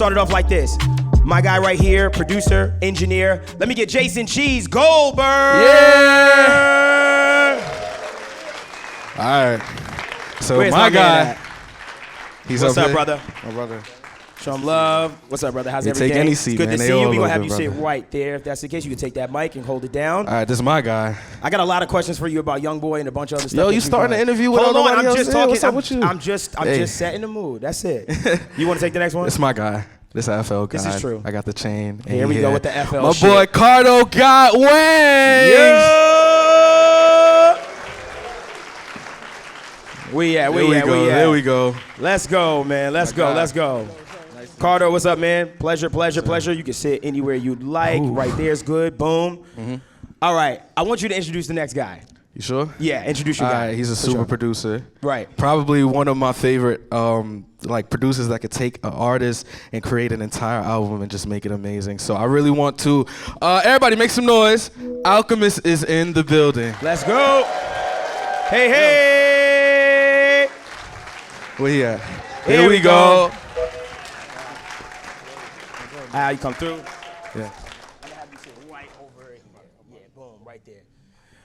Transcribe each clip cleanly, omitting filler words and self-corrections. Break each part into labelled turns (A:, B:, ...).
A: start it off like this. My guy right here, producer, engineer. Let me get Jason Cheese Goldberg.
B: Yeah. All right. So
A: Where's
B: my guy, he's
A: What's
B: up
A: up,
B: here.
A: brother?
B: My brother.
A: Show him love. What's up, brother? How's
B: You
A: everything?
B: take any seat,
A: it's good
B: man.
A: to
B: They
A: see
B: all
A: you. We're going to
B: look
A: have
B: good,
A: you sit
B: brother.
A: right there. If that's the case, you can take that mic and hold it down.
B: All right, this is my guy.
A: I got a lot of questions for you about Young Boy and a bunch of other stuff.
B: Yo,
A: that
B: you starting
A: done.
B: the interview without
A: Hold on,
B: nobody
A: I'm
B: else
A: just
B: in?
A: talking.
B: What's up with you?
A: I'm just setting the mood. That's it. You want to take the next one?
B: It's my guy. This FL guy.
A: This is true.
B: I got the chain.
A: Here we go with the FL
B: My
A: shit.
B: boy Cardo got wings.
A: Yeah.
B: There we go.
A: Let's go, man. Let's go. Cardo, what's up, man? Pleasure. You can sit anywhere you'd like.
B: Ooh.
A: Right there's good. Boom. All right. I want you to introduce the next guy.
B: You sure?
A: Yeah, introduce your guy.
B: All right, he's a
A: For
B: super
A: sure.
B: producer.
A: Right.
B: Probably one of my favorite producers that could take an artist and create an entire album and just make it amazing. So I really want to, everybody make some noise. Alchemist is in the building.
A: Let's go. Hey.
B: Where he at?
A: Here we go. You come through.
B: Yeah.
A: I'm gonna have you sit right over here. Yeah, boom, right there.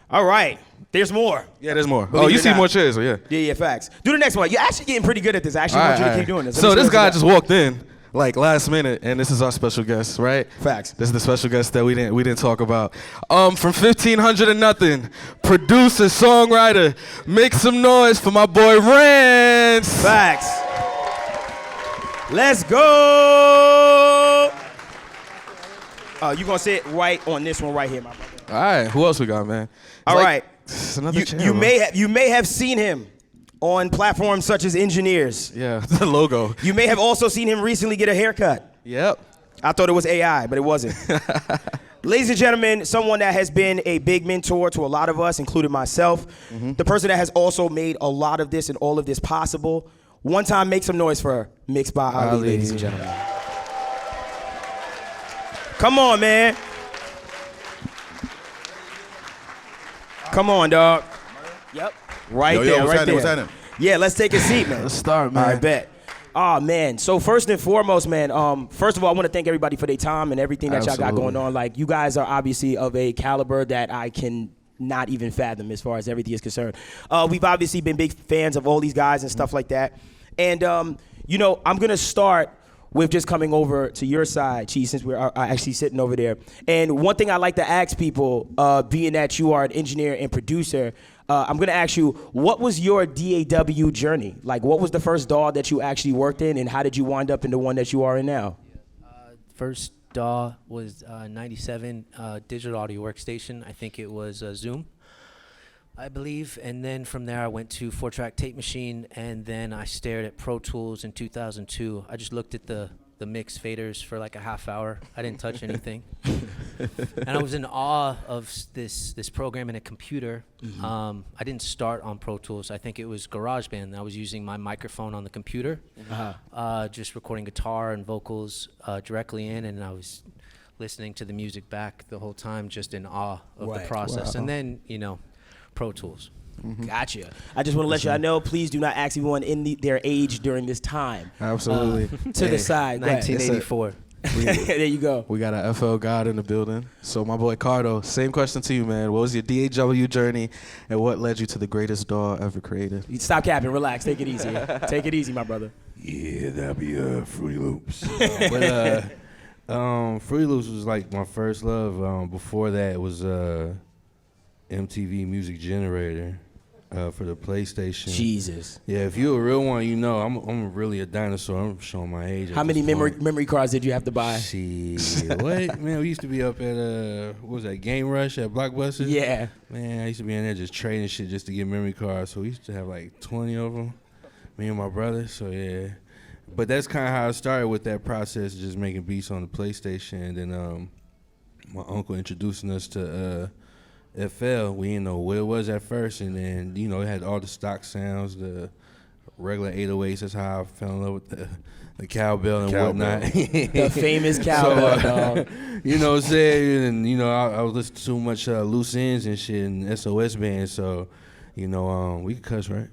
A: All right. There's more.
B: Yeah, there's more.
A: Believe
B: Oh,
A: it
B: you
A: or
B: see
A: not.
B: more chairs, so yeah.
A: Yeah, facts. Do the next one. You're actually getting pretty good at this. I actually want you to keep doing this. Let
B: So
A: me see
B: this
A: what
B: guy
A: you got.
B: just walked in like last minute, and this is our special guest, right?
A: Facts.
B: This is the special guest that we didn't talk about. From 1500 and nothing, producer, songwriter, make some noise for my boy Rance.
A: Facts. Let's go. You gonna sit right on this one right here, my brother.
B: All right, who else we got, man?
A: All right.
B: It's another chair,
A: You
B: bro.
A: may have seen him on platforms such as Engineers.
B: Yeah, the logo.
A: You may have also seen him recently get a haircut.
B: Yep.
A: I thought it was AI, but it wasn't. Ladies and gentlemen, someone that has been a big mentor to a lot of us, including myself, the person that has also made a lot of this and all of this possible. One time, make some noise for Mixed by Ali, ladies and gentlemen. Come on, man. Come on, dog. Yep. Right there,
C: what's
A: right
C: happening,
A: there.
C: what's happening?
A: Yeah, let's take a seat, man.
B: Let's start, man.
A: All right, bet. Oh, man. So first and foremost, man, first of all, I want to thank everybody for their time and everything that y'all got
B: Absolutely.
A: going on. Like, you guys are obviously of a caliber that I can not even fathom as far as everything is concerned. We've obviously been big fans of all these guys and stuff like that. And, I'm going to start with just coming over to your side, Chi, since we're actually sitting over there. And one thing I like to ask people, being that you are an engineer and producer, I'm going to ask you, what was your DAW journey? Like, what was the first DAW that you actually worked in, and how did you wind up in the one that you are in now?
D: First DAW was 97 digital audio workstation. I think it was Zoom, I believe. And then from there I went to 4-track tape machine, and then I stared at Pro Tools in 2002. I just looked at the mix faders for like a half hour. I didn't touch anything. And I was in awe of this program in a computer. I didn't start on Pro Tools. I think it was GarageBand. I was using my microphone on the computer, just recording guitar and vocals directly in, and I was listening to the music back the whole time, just in awe of the process.
A: Wow.
D: And then, Pro Tools.
A: Gotcha. I just want to let you know, please do not ask everyone in their age during this time.
B: Absolutely.
A: To the side. Go ahead.
D: 1984.
A: There you go.
B: We got a FL God in the building. So my boy Cardo, same question to you, man. What was your DAW journey, and what led you to the greatest DAW ever created?
A: Stop capping. Relax. Take it easy. Take it easy, my brother.
C: Yeah, that'd be Fruity Loops.
E: Fruity Loops was like my first love. Before that, it was MTV Music Generator for the PlayStation.
A: Jesus.
E: Yeah, if you're a real one, you know I'm really a dinosaur. I'm showing my age.
A: How many memory cards did you have to buy?
E: Shit, what? Man, we used to be up at, what was that, Game Rush at Blockbuster?
A: Yeah.
E: Man, I used to be in there just trading shit just to get memory cards. So we used to have like 20 of them, me and my brother. So yeah. But that's kind of how I started with that process, just making beats on the PlayStation. And then my uncle introducing us to FL. We didn't know what it was at first. And then, it had all the stock sounds, the regular 808s. That's how I fell in love with the cowbell and whatnot.
A: The famous cowbell, dog.
E: You know what I'm saying? And, I was listening to too much Loose Ends and shit and SOS Band. So, we could cuss, right?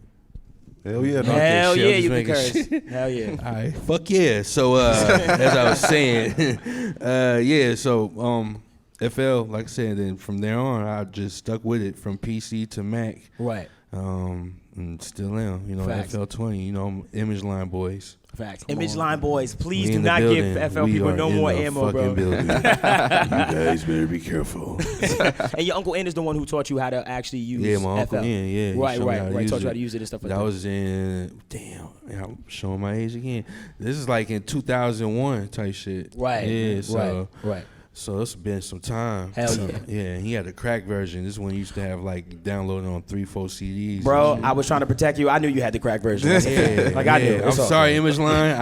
C: Hell yeah, no.
A: Hell
E: shit, I'm
A: yeah,
E: just
A: you can
E: making
A: curse.
E: shit.
A: Hell yeah.
E: All right, fuck yeah. So as I was saying, yeah. So FL, like I said, then from there on, I just stuck with it from PC to Mac.
A: Right.
E: And still am. You know,
A: Facts.
E: FL20. You know, Image Line boys.
A: Facts. Image Line boys, please
E: We
A: do
E: in the
A: not
E: building.
A: give FL
E: We
A: people
E: are
A: no
E: in
A: more
E: the
A: ammo,
E: fucking
A: bro.
E: building.
C: You guys better be careful.
A: And your Uncle N is the one who taught you how to actually use
E: Yeah, my uncle.
A: FL.
E: Yeah. he
A: Right,
E: showed me how to
A: right.
E: use
A: Taught you how
E: it.
A: to use it and stuff like
E: That
A: that.
E: was in I'm showing my age again. This is like in 2001 type shit.
A: Right.
E: Yeah. So
A: Right.
E: so it's been some time.
A: Hell
E: So,
A: yeah.
E: Yeah. And he had the crack version. This one used to have like downloading on 3-4 CDs.
A: Bro,
E: and shit.
A: I was trying to protect you. I knew you had the crack version. That's a
E: Yeah,
A: fact. Like I knew.
E: I'm
A: It's all
E: sorry,
A: good.
E: Image Line.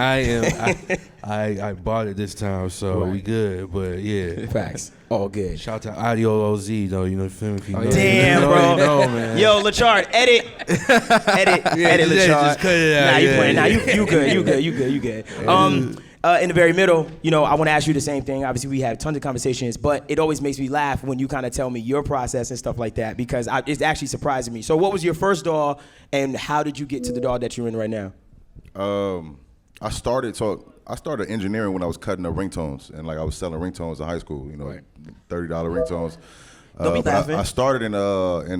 E: I bought it this time, so we good. But yeah,
A: Facts. All good.
E: shout out to Audio OZ though. You know, feel me? If you know,
A: Damn,
E: you know,
A: bro.
E: you know, man.
A: Yo, Lachard, edit, edit,
E: just
A: Lachard.
E: cut it out.
A: Nah, you
E: Yeah,
A: playing? Nah,
E: yeah.
A: you good. In the very middle, you know, I want to ask you the same thing. Obviously, we have tons of conversations, but it always makes me laugh when you kind of tell me your process and stuff like that because it's actually surprising me. So, what was your first DAW, and how did you get to the DAW that you're in right now?
C: I started engineering when I was cutting up ringtones, and like I was selling ringtones in high school. You know,
A: Right.
C: $30 ringtones.
A: Don't be
C: but
A: laughing.
C: I started in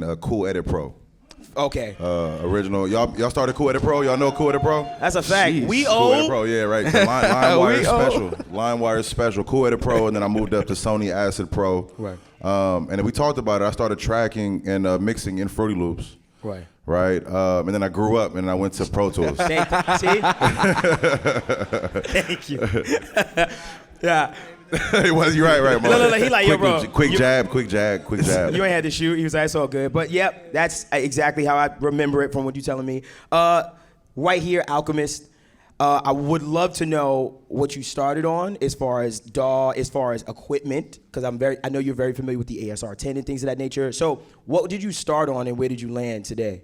C: a Cool Edit Pro.
A: Okay,
C: Original. Y'all started Cool Edit Pro. Y'all know Cool Edit Pro?
A: that's a fact. We
C: Cool Edit
A: owe.
C: Pro, yeah, right. The LimeWire is special. LimeWire is special. Cool Edit Pro, and then I moved up to Sony Acid Pro.
A: Right.
C: And then we talked about it. I started tracking and mixing in Fruity Loops.
A: Right.
C: Right. And then I grew up and I went to Pro Tools.
A: See? Thank you. Yeah.
C: Well, you're right.
A: Look, he like, yo, bro.
C: Quick jab.
A: You ain't had to shoot. He was like, it's all good. But yep, that's exactly how I remember it from what you're telling me. Right here, Alchemist. I would love to know what you started on as far as DAW, as far as equipment, because I know you're very familiar with the ASR10 and things of that nature. So, what did you start on, and where did you land today?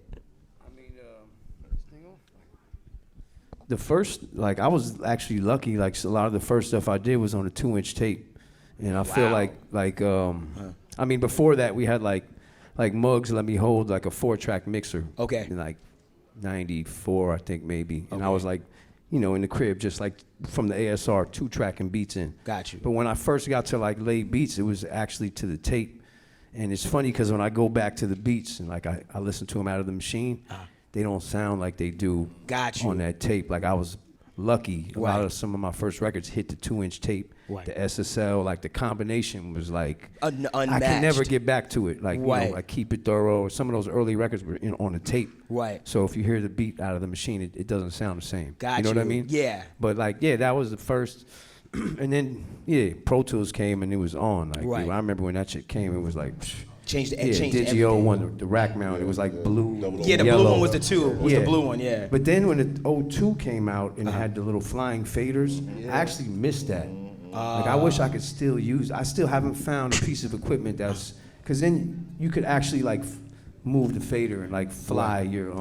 F: The first, like, I was actually lucky. Like, a lot of the first stuff I did was on a 2-inch tape, and I feel like, I mean, before that we had like Muggs let me hold like a 4-track mixer.
A: Okay.
F: In like '94, I think maybe, and I was like, you know, in the crib, just like from the ASR 2-tracking beats in.
A: Got you.
F: But when I first got to like lay beats, it was actually to the tape, and it's funny because when I go back to the beats and like I listen to them out of the machine. They don't sound like they do
A: Got you.
F: on that tape. Like I was lucky. A lot
A: Right.
F: of some of my first records hit the 2-inch tape.
A: Right.
F: The SSL, like the combination was like I
A: Unmatched.
F: can never get back to it. Like
A: Right.
F: you know, like Keep It Thorough. Some of those early records were on the tape.
A: Right.
F: So if you hear the beat out of the machine, it doesn't sound the same.
A: Got
F: you know what I
A: you.
F: mean?
A: Yeah.
F: But like that was the first. And then Pro Tools came and it was on. Like
A: Right.
F: I remember when that shit came, it was like.
A: Changed
F: Yeah,
A: changed
F: Digio
A: everything.
F: one, the rack mount, it was like blue.
A: Yeah, the
F: yellow.
A: blue one was the two. Was the blue one, yeah.
F: But then when the 02 came out and it had the little flying faders, I actually missed that. Like I wish I could still use. I still haven't found a piece of equipment that's, because then you could actually like move the fader and like fly your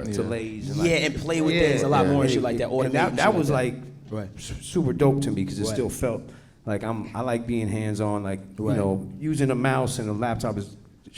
F: delays. And, like,
A: And play with things a lot more and shit like that.
F: And
A: Automate and
F: that
A: shit
F: was
A: like
F: like
A: Right.
F: super dope to me because it
A: Right.
F: still felt like I like being hands on. Like
A: Right.
F: you know, using a mouse and a laptop is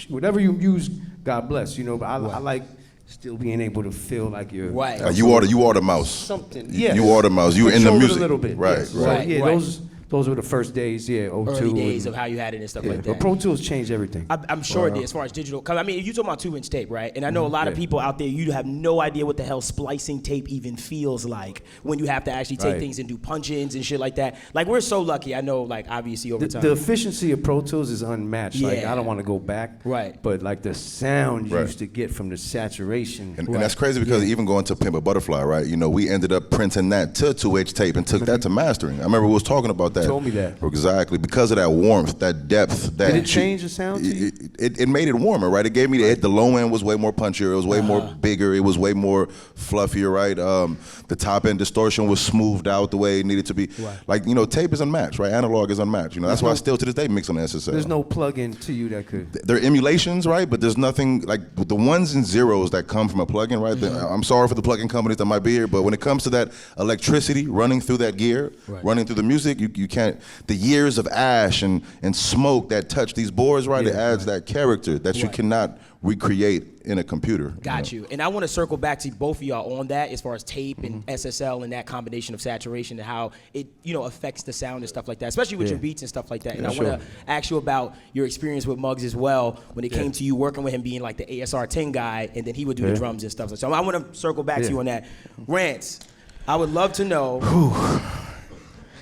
F: whatever you use. God bless, you know. But I like still being able to feel like you're
A: Right.
C: You are the mouse.
F: something.
C: You
F: Yes.
C: are the mouse. You in the
F: Control it
C: music.
F: a little bit.
C: Right.
F: Yes.
C: Right.
F: So,
A: Right,
F: yeah,
A: right.
F: those were the first days. Yeah, 02.
A: Early days
F: and-
A: of how you had it and stuff
F: yeah,
A: like that.
F: but Pro Tools changed everything.
A: I'm sure it did as far as digital. Cause I mean, if you talking about 2-inch tape, right? And I know a lot of people out there, you have no idea what the hell splicing tape even feels like when you have to actually take
F: Right.
A: things and do punch-ins and shit like that. Like we're so lucky. I know, like obviously over time.
F: The efficiency of Pro Tools is unmatched. Like
A: Yeah.
F: I don't want to go back.
A: Right.
F: But like the sound you
C: Right.
F: used to get from the saturation.
C: And that's crazy because even going to Pimp a Butterfly, right? You know, we ended up printing that to 2H tape and took that to mastering. I remember we was talking about that.
F: You told me that.
C: Exactly. Because of that warmth, that depth. That
F: Did it change the sound to you?
C: It made it warmer, right? It gave me the low end was way more punchier. It was way more bigger. It was way more fluffier, right? The top end distortion was smoothed out the way it needed to be.
A: Right.
C: Like, you know, tape is unmatched, right? Analog is unmatched. You know, that's why I still to this day mix on the SSL.
F: There's no plug-in to you that could.
C: They're emulations, right? But there's nothing like the ones and zeros that come from a plugin, right? I'm sorry for the plugin companies that might be here, but when it comes to that electricity running through that gear, running through the music, you can't. The years of ash and smoke that touch these boards, right? It adds that character that you cannot recreate in a computer.
A: Got you. And I want to circle back to both of y'all on that as far as tape and SSL and that combination of saturation and how it, affects the sound and stuff like that, especially with your beats and stuff like that. And I want to ask you about your experience with Muggs as well when it came to you working with him being like the ASR 10 guy, and then he would do the drums and stuff. So I want to circle back to you on that. Rance, I would love to know.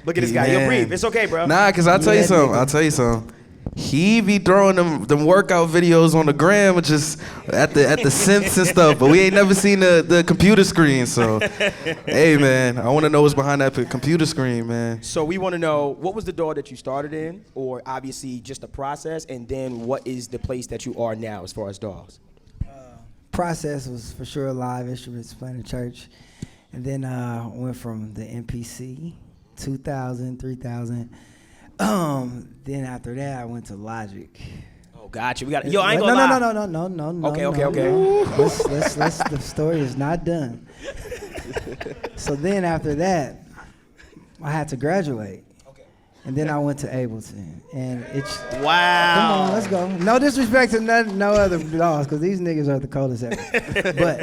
A: Look at this guy. You'll breathe. It's okay, bro.
B: Nah, because I'll tell you something. He be throwing them workout videos on the gram, just at the synths and stuff, but we ain't never seen the computer screen. So, hey man, I want to know what's behind that computer screen, man.
A: So we want to know, what was the door that you started in, or obviously just the process, and then what is the place that you are now as far as DAWs?
G: Process was for sure live instruments playing in church, and then went from the MPC 2000, 3000. Then after that, I went to Logic.
A: Oh, gotcha. We got. Yo, I ain't gonna lie.
G: No.
A: Okay.
G: Let's, the story is not done. So then after that, I had to graduate. Okay. And then I went to Ableton, and it's.
A: Wow.
G: Come on, let's go. No disrespect to no other laws, because these niggas are the coldest ever. But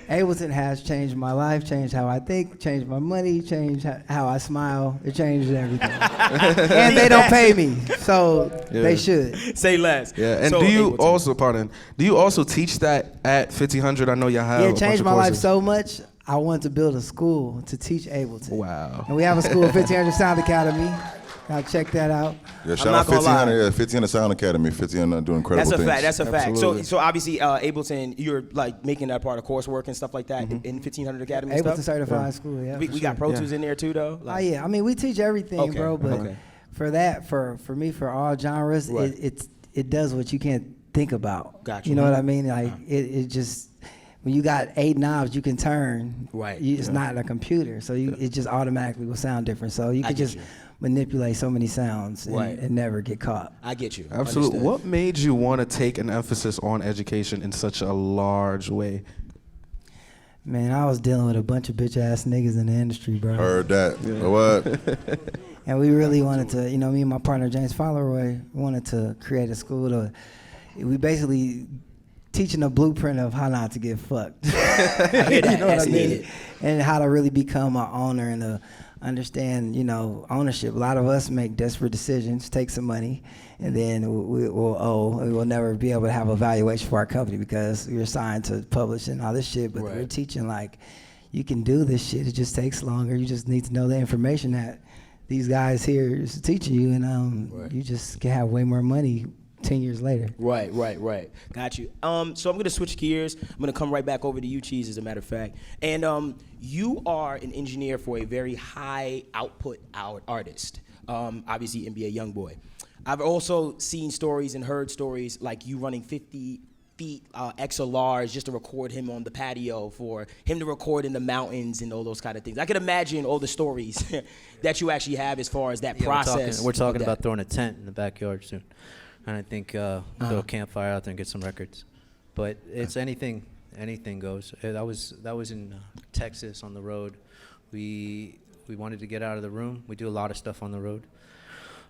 G: Ableton has changed my life, changed how I think, changed my money, changed how I smile. It changed everything. And they don't pay me, so they should.
A: Say less.
B: Yeah, and
A: so,
B: do you also teach that at 1500? I know y'all have.
G: Yeah,
B: a
G: it changed
B: bunch of
G: my life
B: courses.
G: so much. I wanted to build a school to teach Ableton.
B: Wow.
G: And we have a school, 1500 Sound Academy. Gotta check that out.
C: Yeah, shout out 1500, 1500 Sound Academy, 1500 doing incredible things.
A: That's a fact.
B: Absolutely.
A: So obviously Ableton, you're like making that part of coursework and stuff like that in 1500 Academy and
G: Ableton
A: stuff?
G: certified school, yeah.
A: We got Pro Tools in there too, though?
G: Oh yeah, I mean we teach everything, bro. But for that, for me, for all genres, it does what you can't think about.
A: Gotcha.
G: You know what I mean? Like it just, when you got 8 knobs you can turn, it's not a computer, so it just automatically will sound different. So you can just manipulate so many sounds and never get caught.
A: I get you.
B: Absolutely.
A: Understood.
B: What made you want to take an emphasis on education in such a large way?
G: Man, I was dealing with a bunch of bitch ass niggas in the industry, bro.
C: Heard that. What?
G: And we really wanted to, me and my partner James Fowleroy wanted to create a school we basically teaching a blueprint of how not to get fucked.
A: I hear that.
G: You know what I mean?
A: Needed.
G: And how to really become an owner and understand, ownership. A lot of us make desperate decisions, take some money, and then we will never be able to have a valuation for our company because we're assigned to publish and all this shit. But we're teaching you can do this shit. It just takes longer. You just need to know the information that these guys here is teaching you, and you just can have way more money 10 years later.
A: Right. Got you. So I'm gonna switch gears. I'm gonna come right back over to you, Cheese, as a matter of fact. And you are an engineer for a very high output artist. Obviously NBA Youngboy. I've also seen stories and heard stories like you running 50 feet XLRs just to record him on the patio, for him to record in the mountains and all those kind of things. I could imagine all the stories that you actually have as far as that process.
D: We're talking about throwing a tent in the backyard soon. And I think throw a campfire out there and get some records. But it's anything goes. That was in Texas on the road. We wanted to get out of the room. We do a lot of stuff on the road.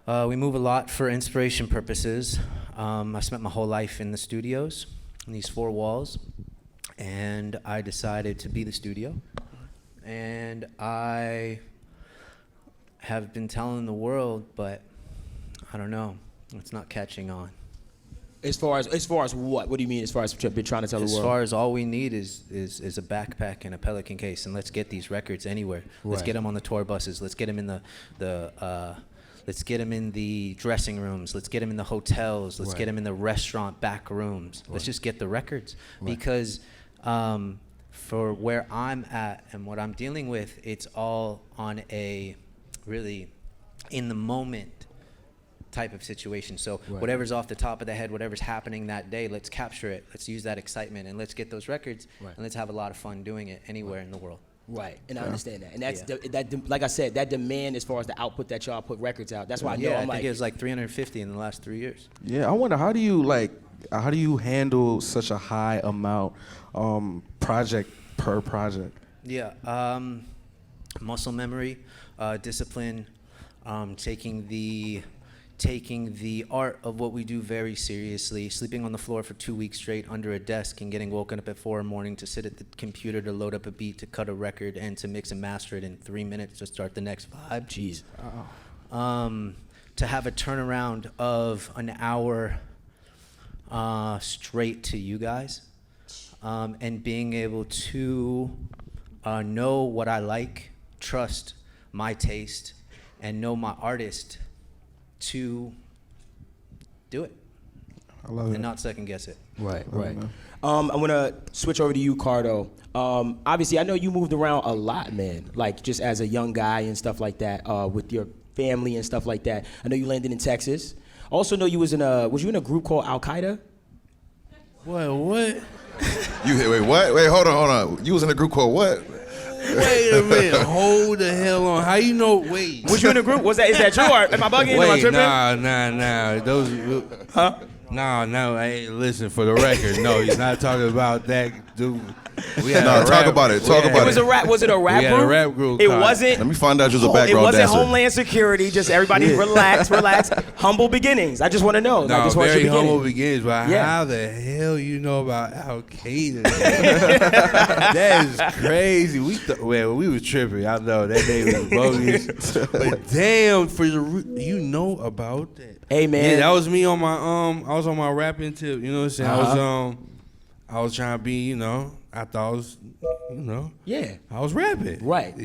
D: We move a lot for inspiration purposes. I spent my whole life in the studios, in these 4 walls, and I decided to be the studio. And I have been telling the world, but I don't know. It's not catching on.
A: As far as what? What do you mean? As far as been trying to tell the world?
D: As far as all we need is a backpack and a Pelican case, and let's get these records anywhere. Let's get them on the tour buses. Let's get them in let's get them in the dressing rooms. Let's get them in the hotels. Let's get them in the restaurant back rooms. Let's just get the records because for where I'm at and what I'm dealing with, it's all on a really in the moment type of situation. So whatever's off the top of the head, whatever's happening that day, let's capture it. Let's use that excitement and let's get those records and let's have a lot of fun doing it anywhere in the world.
A: Right, and I understand that, and that's like I said, that demand as far as the output that y'all put records out. That's why I know
D: I think it was like 350 in the last 3 years.
B: Yeah, I wonder how do you handle such a high amount project per project?
D: Yeah, muscle memory, discipline, taking the art of what we do very seriously, sleeping on the floor for 2 weeks straight under a desk and getting woken up at 4 in the morning to sit at the computer to load up a beat, to cut a record, and to mix and master it in 3 minutes to start the next vibe.
A: Jeez.
D: To have a turnaround of an hour straight to you guys, and being able to know what I like, trust my taste, and know my artist to do it.
B: I love it.
D: And not second guess it.
A: Right. I'm gonna switch over to you, Cardo. Obviously, I know you moved around a lot, man. Like just as a young guy and stuff like that, with your family and stuff like that. I know you landed in Texas. Also know you was you in a group called Al Qaeda?
E: What?
C: Wait, what? Wait, hold on. You was in a group called what?
E: Wait a minute. Hold the hell on. How you know? Wait.
A: Was you in a group? Is that true? Or am I bugging? Am I
E: Wait,
A: tripping?
E: nah. Those.
A: Huh?
E: No. Hey, listen, for the record, no, he's not talking about that dude.
C: Talk about it.
A: It was a rap. Was it a rap
E: We had
A: group?
E: a rap group.
A: It
E: called-
A: wasn't.
C: Let me find out you was a
A: It
C: background
A: wasn't
C: dancer.
A: Homeland Security. Just everybody relax. Humble beginnings. I just want to know.
E: No,
A: just want
E: very
A: your
E: humble
A: beginning.
E: beginnings, but
A: Yeah.
E: how the hell you know about Al Qaeda? That is crazy. We was tripping. I know that name was bogus, but damn, you know about that.
A: Hey man,
E: Yeah, that was me on my I was on my rapping tip. You know what I'm saying? I was trying to be, I thought I was,
A: yeah.
E: I was rapping.
A: Right.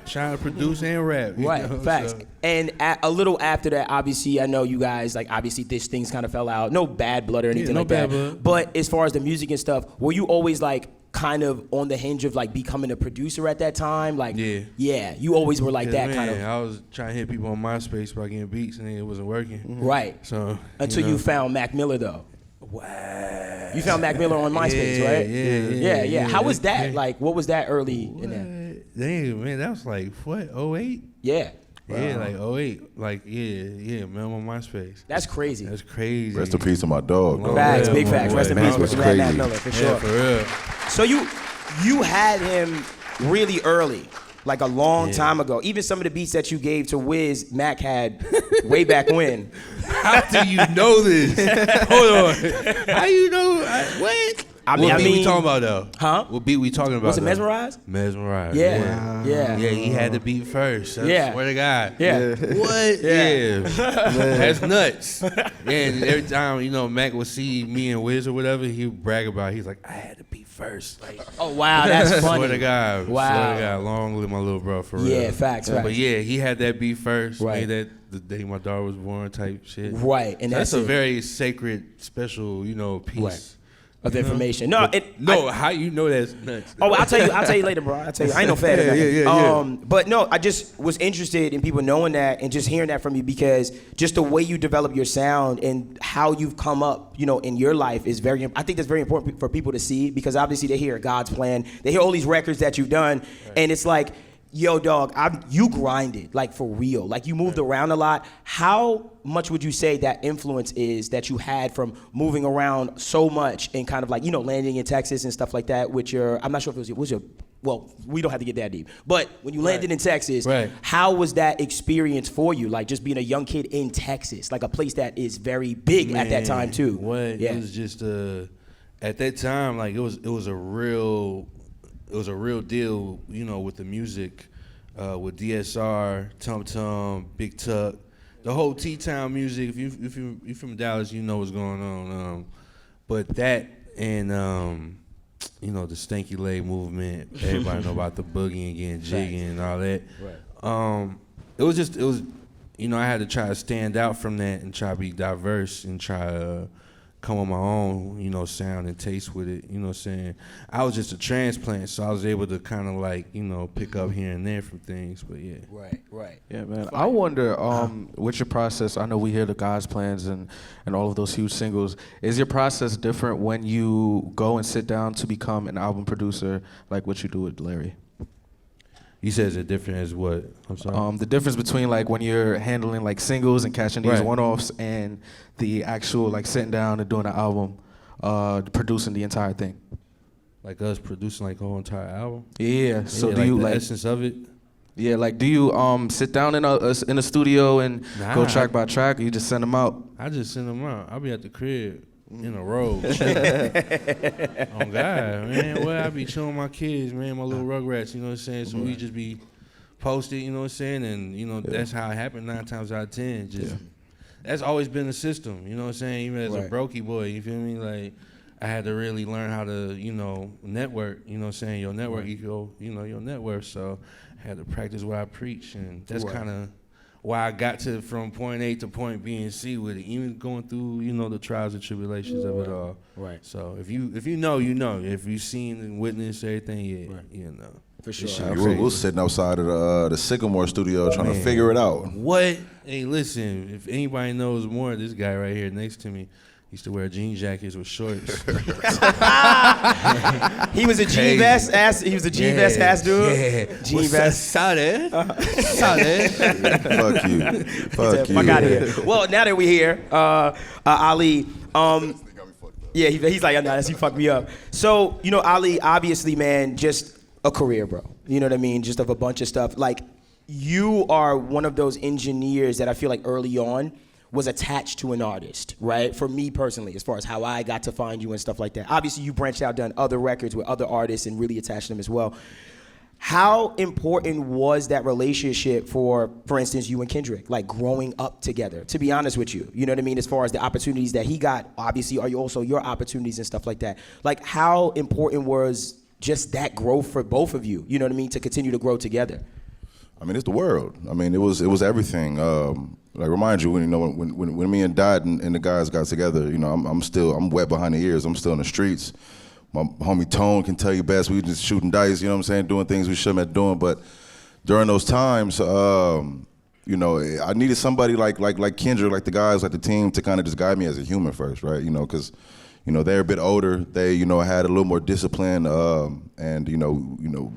E: Trying to produce and rap.
A: Right, facts.
E: So.
A: And a little after that, obviously, I know you guys, like, obviously, this things kind of fell out. No bad blood or anything
E: no
A: like
E: bad
A: that.
E: blood.
A: But as far as the music and stuff, were you always, like, kind of on the hinge of, like, becoming a producer at that time? Like, yeah, you always were like that kind of.
E: I was trying to hit people on MySpace by getting beats, and it wasn't working.
A: Right.
E: So
A: Until you found Mac Miller, though.
E: Wow.
A: You found Mac Miller on MySpace, right?
E: Yeah.
A: How was that? Like, what was that early in that?
E: Dang, man, that was like, what, 08?
A: Yeah.
E: Yeah, like 08. Like, man, I'm on MySpace.
A: That's crazy.
E: That's crazy.
C: Rest in peace to my dog.
E: Long
A: Facts,
E: way,
A: big
E: long
A: facts. Rest in
E: way.
A: peace
C: Man,
A: with
C: that's
A: Mac
C: crazy.
A: Miller, for
E: Yeah,
A: sure.
E: for real.
A: So you had him really early, like a long time ago. Even some of the beats that you gave to Wiz, Mac had way back when.
E: How do you know this? Hold on. How you know? What? What beat we talking about though?
A: Huh?
E: What beat we talking about?
A: Was it
E: though?
A: Mesmerized?
E: Mesmerized.
A: Yeah. Yeah.
E: Yeah, he had the beat first. I
A: Yeah.
E: swear to God.
A: Yeah.
E: What? Yeah. That's nuts. And every time, Mac would see me and Wiz or whatever, he would brag about it. He's like, I had the beat first. Like,
A: Oh wow, that's funny.
E: swear to God.
A: Wow.
E: Swear to God. Long live my little bro, for real.
A: Yeah, facts.
E: But yeah, he had that beat first.
A: Right.
E: Made that the day my daughter was born type shit.
A: Right, and
E: So
A: that's
E: a
A: it.
E: very sacred, special, piece.
A: Right. Of information. No,
E: how you know that's nuts?
A: Oh, I'll tell you later, bro. I'll tell you. I ain't no fan of that.
E: Yeah.
A: But no, I just was interested in people knowing that and just hearing that from you, because just the way you develop your sound and how you've come up, in your life is I think that's very important for people to see, because obviously they hear God's plan. They hear all these records that you've done, and it's like, yo, dog, you grinded, like, for real. Like, you moved around a lot. How much would you say that influence is that you had from moving around so much and kind of like, landing in Texas and stuff like that with I'm not sure if it was your, well, we don't have to get that deep. But when you landed in Texas, how was that experience for you? Like, just being a young kid in Texas, like a place that is very big at that time too.
E: What?
A: Yeah.
E: It was just at that time, like, it was a real deal, with the music, with DSR, Tum Tum, Big Tuck, the whole T-Town music. If you from Dallas, you know what's going on. But that and the stanky leg movement, everybody know about the boogie and getting jiggy and all that. Right. It was I had to try to stand out from that and try to be diverse and try to come on my own, sound and taste with it. You know what I'm saying? I was just a transplant, so I was able to kind of like, pick up here and there from things. But yeah.
A: Right.
B: Yeah, man. I wonder, with your process, I know we hear the God's plans and all of those huge singles. Is your process different when you go and sit down to become an album producer, like what you do with Larry?
E: You said it's different as what? I'm sorry.
B: The difference between like when you're handling like singles and catching these one-offs and the actual like sitting down and doing an album, producing the entire thing.
E: Like us producing like a whole entire album?
B: Yeah. So
E: yeah,
B: do
E: like
B: you
E: the
B: like
E: essence of it?
B: Yeah, like, do you sit down in a studio and go
E: Nah.
B: track by track, or you just send them out?
E: I just send them out. I'll be at the crib in a robe. Oh God, man. Well, I be chilling my kids, man, my little rugrats, you know what I'm saying? So we just be posted, you know what I'm saying? And, you know, that's how it happened 9 times out of 10. Just that's always been the system, you know what I'm saying? Even as a brokey boy, you feel me? Like, I had to really learn how to, you know, network, you know what I'm saying? Your network equal, you know, your net worth. So I had to practice what I preach, and that's kind of why I got to from point A to point B and C with it, even going through, you know, the trials and tribulations of it all.
A: Right.
E: So if you know, you know. If you've seen and witnessed everything, you know.
A: For sure.
C: We were sitting outside of the Sycamore studio trying to figure it out.
E: What? Hey, listen, if anybody knows more, this guy right here next to me used to wear jean jackets with shorts.
A: He was a jean vest ass. He was a jean vest ass dude.
E: Yeah.
A: Jean
E: What's
A: vest.
E: that? Solid.
C: Fuck you. Fuck you.
A: Fuck out of here. Well, now that we're here, Ali. Yeah, he's like, no, he fucked me up. So, you know, Ali, obviously, man, just a career, bro. You know what I mean? Just of a bunch of stuff. Like, you are one of those engineers that I feel like early on was attached to an artist, right? For me personally, as far as how I got to find you and stuff like that. Obviously, you branched out, done other records with other artists and really attached to them as well. How important was that relationship for instance, you and Kendrick, like growing up together, to be honest with you? You know what I mean? As far as the opportunities that he got, obviously, are you also your opportunities and stuff like that? Like, how important was just that growth for both of you, you know what I mean, to continue to grow together?
C: I mean, it's the world. I mean, it was everything. Like, remind you, when me and Dot and the guys got together, you know, I'm wet behind the ears. I'm still in the streets. My homie Tone can tell you best. We just shooting dice, you know what I'm saying, doing things we shouldn't have been doing. But during those times, you know, I needed somebody like Kendrick, like the guys, like the team, to kind of just guide me as a human first, right? You know, because, you know, they're a bit older. They, you know, had a little more discipline, and you know,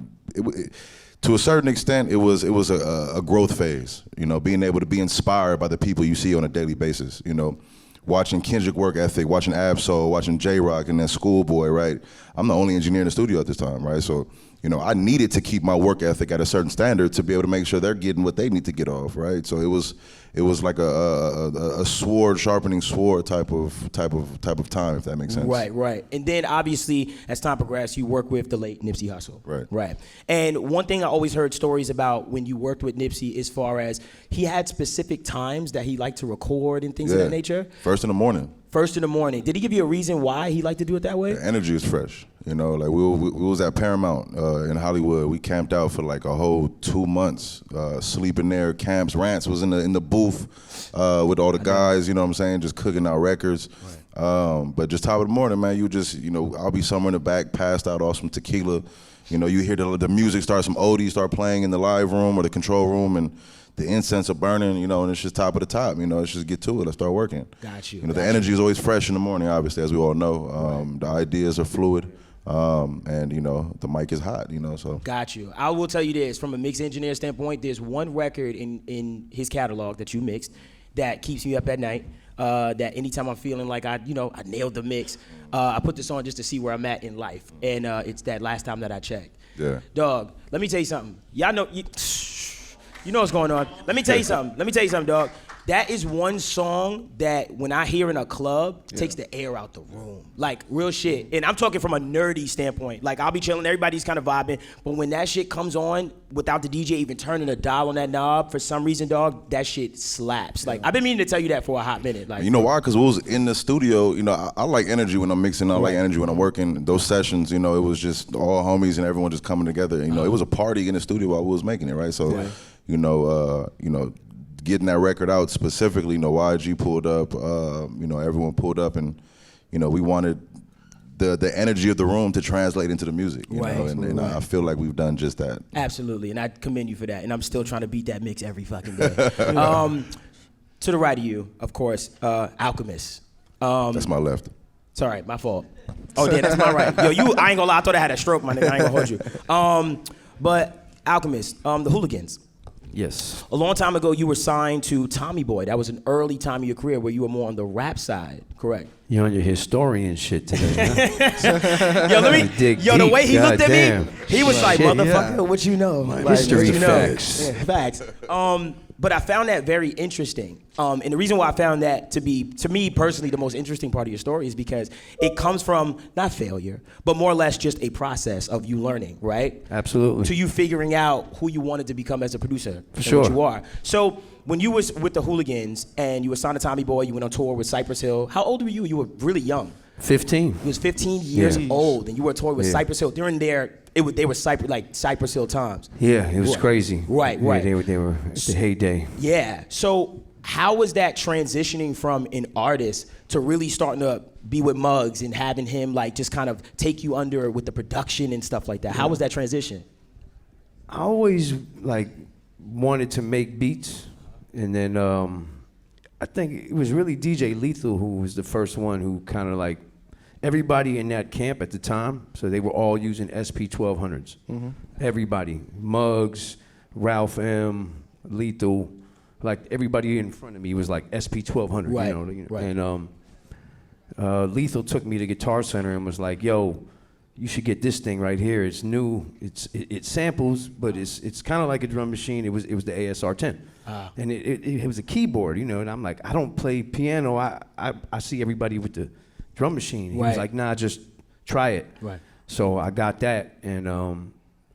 C: to a certain extent, it was a growth phase. You know, being able to be inspired by the people you see on a daily basis. You know, watching Kendrick work ethic, watching Absol, watching J-Rock, and then Schoolboy. Right, I'm the only engineer in the studio at this time. Right, so you know, I needed to keep my work ethic at a certain standard to be able to make sure they're getting what they need to get off. Right, so it was like a sword sharpening sword type of time, if that makes sense.
A: Right. And then obviously, as time progressed, you work with the late Nipsey Hussle. Right. And one thing I always heard stories about when you worked with Nipsey, as far as he had specific times that he liked to record and things of that nature.
C: First in the morning.
A: Did he give you a reason why he liked to do it that way?
C: The energy was fresh. You know, like we was at Paramount in Hollywood. We camped out for like a whole 2 months, sleeping there, camps. Rance was in the booth with all the guys, you know what I'm saying, just cooking out records. Right. But just top of the morning, man, you just, you know, I'll be somewhere in the back, passed out off some tequila. You know, you hear the music start, some oldies start playing in the live room or the control room, and the incense are burning, you know, and it's just top of the top, you know, let's just get to it, let's start working.
A: Got you.
C: You know, the energy is always fresh in the morning, obviously, as we all know. The ideas are fluid, and, you know, the mic is hot, you know, so.
A: Got you. I will tell you this, from a mix engineer standpoint, there's one record in his catalog that you mixed that keeps me up at night, that anytime I'm feeling like I nailed the mix, I put this on just to see where I'm at in life, and it's that last time that I checked.
C: Yeah.
A: Dog, let me tell you something. Y'all know, you know what's going on. Let me tell you something, dog. That is one song that when I hear in a club, takes the air out the room. Like, real shit. And I'm talking from a nerdy standpoint. Like, I'll be chilling, everybody's kind of vibing, but when that shit comes on, without the DJ even turning a dial on that knob, for some reason, dog, that shit slaps. Like, I've been meaning to tell you that for a hot minute. Like,
C: you know why? Because we was in the studio, you know, I like energy when I'm mixing, I like energy when I'm working. Those sessions, you know, it was just all homies and everyone just coming together. You know, it was a party in the studio while we was making it, right? So, you know, getting that record out specifically, you know, YG pulled up, you know, everyone pulled up, and, you know, we wanted the energy of the room to translate into the music, you know, and I feel like we've done just that.
A: Absolutely, and I commend you for that, and I'm still trying to beat that mix every fucking day. To the right of you, of course, Alchemist.
C: That's my left.
A: Sorry, my fault. Oh, yeah, that's my right. Yo, I ain't gonna lie, I thought I had a stroke, my nigga, I ain't gonna hold you. But Alchemist, the Hooligans.
F: Yes.
A: A long time ago, you were signed to Tommy Boy. That was an early time of your career where you were more on the rap side, correct?
F: You're on your historian shit today. Huh?
A: Yo, the way he looked at
F: Goddamn.
A: me, he was like,
F: Shit,
A: motherfucker,
F: yeah.
A: what you know? Like,
F: History
A: what you know?
F: facts.
A: Yeah, facts. But I found that very interesting. And the reason why I found that to be, to me personally, the most interesting part of your story is because it comes from, not failure, but more or less just a process of you learning, right?
F: Absolutely.
A: To you figuring out who you wanted to become as a producer.
F: For
A: and
F: sure.
A: What you are. So when you was with the Hooligans and you were signed to Tommy Boy, you went on tour with Cypress Hill. How old were you? You were really young.
F: 15.
A: You was 15 years
F: Yeah.
A: old, and you were touring with
F: Yeah.
A: Cypress Hill. During they were Cypress Hill times.
F: Yeah, it was
A: Right.
F: crazy.
A: Right,
F: Yeah,
A: right.
F: They were at the heyday.
A: Yeah. So how was that transitioning from an artist to really starting to be with Muggs and having him like just kind of take you under with the production and stuff like that? How was that transition?
F: I always like wanted to make beats, and then I think it was really DJ Lethal who was the first one who kind of like everybody in that camp at the time. So they were all using SP1200s. Everybody, Muggs, Ralph M, Lethal, like everybody in front of me was like SP1200.
A: Right,
F: You know,
A: right.
F: And Lethal took me to Guitar Center and was like, "Yo, you should get this thing right here. It's new. It samples, but it's kind of like a drum machine. It was the ASR 10, and it was a keyboard, you know. And I'm like, I don't play piano. I see everybody with the drum machine. He was
A: Right.
F: like, nah, just try it.
A: Right.
F: So I got that, and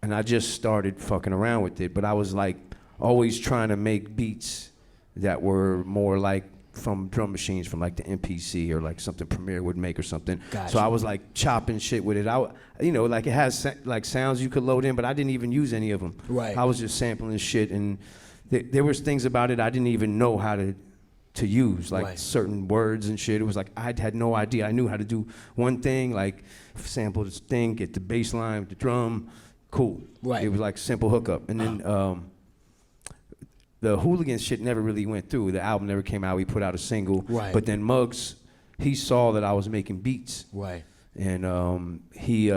F: I just started fucking around with it. But I was like always trying to make beats that were more like from drum machines, from like the MPC or like something Premiere would make or something.
A: Gotcha.
F: So I was like chopping shit with it. Like it has like sounds you could load in, but I didn't even use any of them.
A: Right.
F: I was just sampling shit, and there was things about it I didn't even know how to use, like
A: Right.
F: certain words and shit. It was like I had no idea. I knew how to do one thing, like sample this thing, get the bass line with the drum, cool.
A: Right.
F: It was like simple hookup. And then the Hooligans shit never really went through. The album never came out. We put out a single.
A: Right.
F: But then Muggs, he saw that I was making beats.
A: Right.
F: And he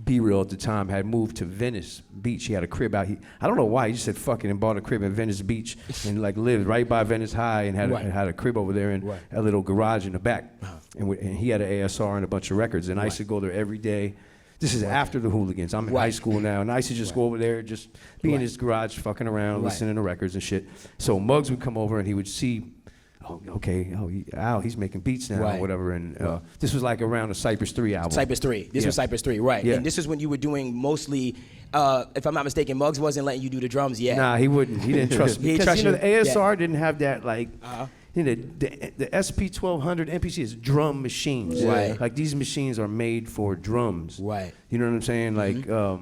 F: B-Real at the time had moved to Venice Beach. He had a crib out. I don't know why. He just said fuck it and bought a crib in Venice Beach and like lived right by Venice High and had,
A: Right.
F: had a crib over there and
A: Right.
F: a little garage in the back. And he had an ASR and a bunch of records. And I used to go there every day. This is after the Hooligans. I'm in
A: Right.
F: high school now, and I used to just go over there, just be in
A: Right.
F: his garage, fucking around,
A: Right.
F: listening to records and shit. So Muggs would come over, and he would see, he's making beats now,
A: Right.
F: or whatever. And this was like around the Cypress 3 album.
A: Cypress 3. This
F: Yeah.
A: was Cypress 3, right.
F: Yeah.
A: And this is when you were doing mostly, if I'm not mistaken, Muggs wasn't letting you do the drums yet.
F: Nah, he wouldn't. He didn't trust me.
A: He didn't
F: Because,
A: trust
F: you know,
A: you.
F: the ASR didn't have that, like,
A: Uh-huh.
F: you know, the SP1200 MPC is drum machines.
A: Right.
F: Like, these machines are made for drums.
A: Right.
F: You know what I'm saying? Like, I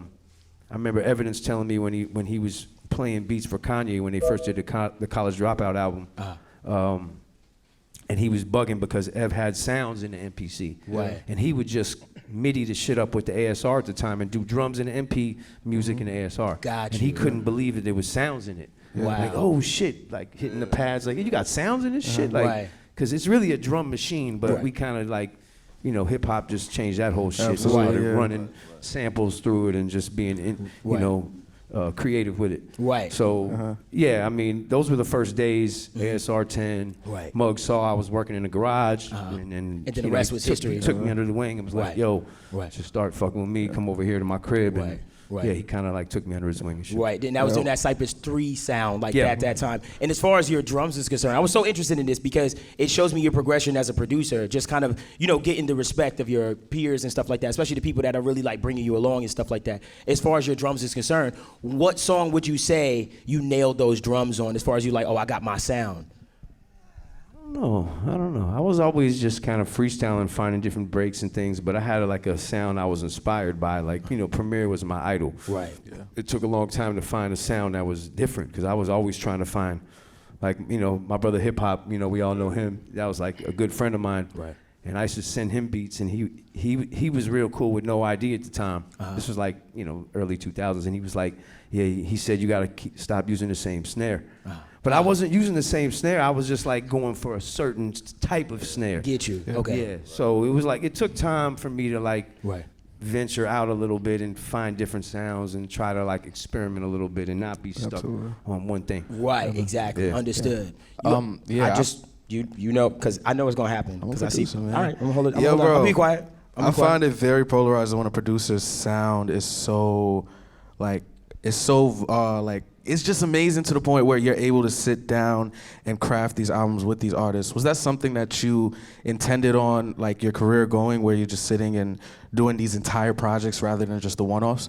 F: remember Evidence telling me when he was playing beats for Kanye when they first did the College Dropout album, and he was bugging because Ev had sounds in the MPC.
A: Right.
F: And he would just MIDI the shit up with the ASR at the time and do drums in the MP, music in the ASR.
A: Got
F: And he
A: you.
F: couldn't believe that there was sounds in it.
A: Wow.
F: Like, oh shit, like hitting the pads, like, you got sounds in this shit? Like,
A: Right.
F: because it's really a drum machine, but
A: Right.
F: we kind of like, you know, hip hop just changed that whole shit. So
C: Absolutely,
F: started
C: yeah.
F: running samples through it and just being, you
A: Right.
F: know, creative with it.
A: Right.
F: So, yeah, I mean, those were the first days, ASR 10.
A: Right.
F: Muggs saw I was working in the garage. And
A: then
F: you
A: the
F: know,
A: rest
F: he
A: was
F: took-
A: history.
F: He took me under the wing and was
A: Right.
F: like, yo,
A: Right.
F: just start fucking with me, come over here to my crib.
A: Right.
F: And
A: Right.
F: yeah, he kind of like took me under his wing and shit.
A: Right, and that was doing that Cypress 3 sound like
F: Yeah.
A: that at that time. And as far as your drums is concerned, I was so interested in this because it shows me your progression as a producer, just kind of, you know, getting the respect of your peers and stuff like that, especially the people that are really like bringing you along and stuff like that. As far as your drums is concerned, what song would you say you nailed those drums on as far as you like, oh, I got my sound?
F: No, I don't know. I was always just kind of freestyling, finding different breaks and things, but I had like a sound I was inspired by. Like, you know, Premiere was my idol.
A: Right.
F: It took a long time to find a sound that was different because I was always trying to find, like, you know, my brother Hip Hop, you know, we all know him. That was like a good friend of mine.
A: Right.
F: And I used to send him beats, and he was real cool with no ID at the time. This was like, you know, early 2000s, and he was like, yeah, he said, you got to stop using the same snare. But I wasn't using the same snare. I was just like going for a certain type of snare.
A: Get you. Okay.
F: Yeah. So it was like, it took time for me to like
A: Right.
F: venture out a little bit and find different sounds and try to like experiment a little bit and not be stuck on one thing.
A: Right, exactly.
F: Yeah.
A: Understood.
B: Yeah,
A: I just you know, because I know what's gonna happen. Because I see.
B: man.
A: All right, I'm gonna hold it.
B: Yo, bro,
A: I'll be quiet.
B: I find it very polarizing when a producer's sound is so, like, it's just amazing to the point where you're able to sit down and craft these albums with these artists. Was that something that you intended on, like, your career going, where you're just sitting and doing these entire projects rather than just the one-offs?